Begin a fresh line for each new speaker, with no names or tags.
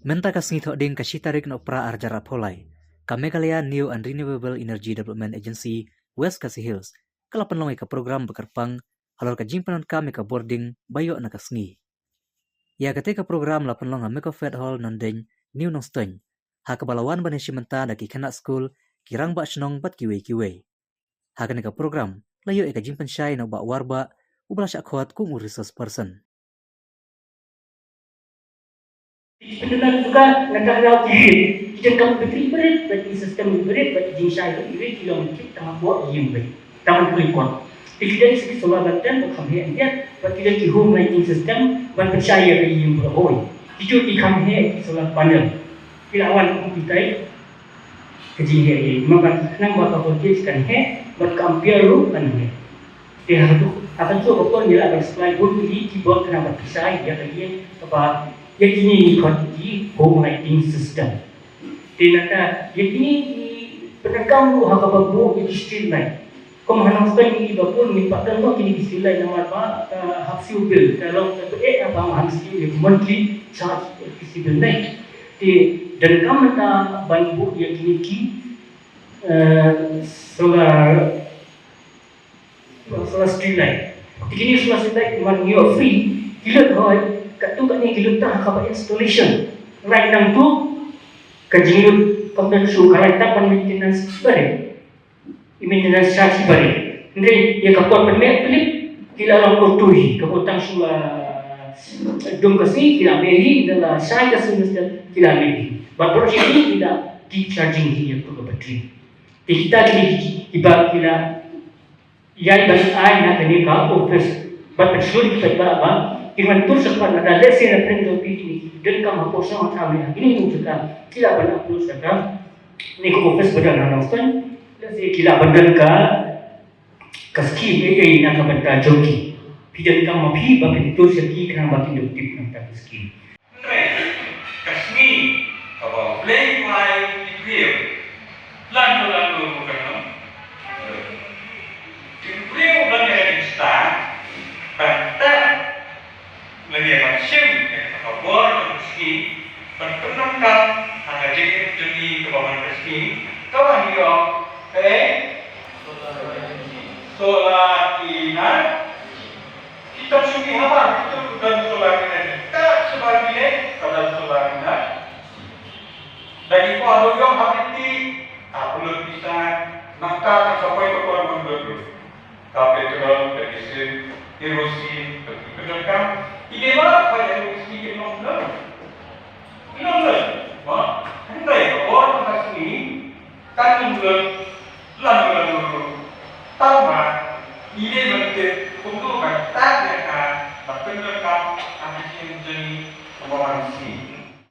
Menta kasngi thoding kashitarik no pra arjara polai. Meghalaya New and Renewable Energy Development Agency West Khasi Hills kala penlongai ka program bekerpang halor ka jimpanan ka meka boarding bayo na kasngi. Ya ketika program la penlonga meka fed hall nandeng New Nongsteng. Ha kabalawan baneshi menta daki kanak school kirang ba shnong bat kiwe. Ha ka program layo eka jimpan syai no ba warba ubala syakwat kung resource person.
Sebenarnya juga negara kiri kita kan berit bagi sistem berit bagi jinsai berit yang kita buat yang baik tangan berikut. Tidak segi soal dan berkamhe dia bagi kita home lighting system berpercaya bagi yang berhoi. Itu dikamhe soal panel. Bila awan kita kejihe maka nang buat voltage kan he buat ampere lu kan he. Dia akan tu apa ni lah supply pun di keyboard kena berpisah dia lagi apa yakini di home lighting system. Tinaka yakini di penekam lu hak babu di street light. Kau mana sekali ni babu ni pakai tu kini di street light nama apa half fuel bill. Kalau apa harus di monthly charge electricity bill naik. Di dan kamu tak banyak yakini ki solar street light. Kini solar street light memang you free. Gila hoi kat tu kat ni gila tak apa installation. Right nang tu kajinut kompensu kalau tak maintenance bare. Maintenance charge bare. Ndai ya kapot permit pelik gila orang kotui kapotang sula dong kasi gila mehi dalam sai kasi mesti gila mehi. Baru ini tidak deep charging dia tu bateri. Kita jadi ibarat gila ya bagi ai nak ni ka office berpersuri kita apa dengan tu sempat ada lesson yang pernah ini dan kamu kosong macam ini juga kita benar perlu sekarang ni ko office berjalan langsung jadi kita berdenka kaski ini nak berita joki pijan kamu pi bagi tu segi kena bagi doktif nak kaski
kasmi kalau play fly review lalu bukan review dan yang start pada lebih macam kabar meski perkenalkan ada jadi kebawan meski kawan dia solar ina kita suki apa itu bukan solar ina kita sebagai pada solar ina dari pada yang hati belum bisa nakta sampai ke orang berburu tapi kalau dari erosi terkenalkan ini apa yang mesti kita nonton hendak orang masih kan lalu tamat ini berarti untuk bertanya berkenalkan apa yang menjadi kebawan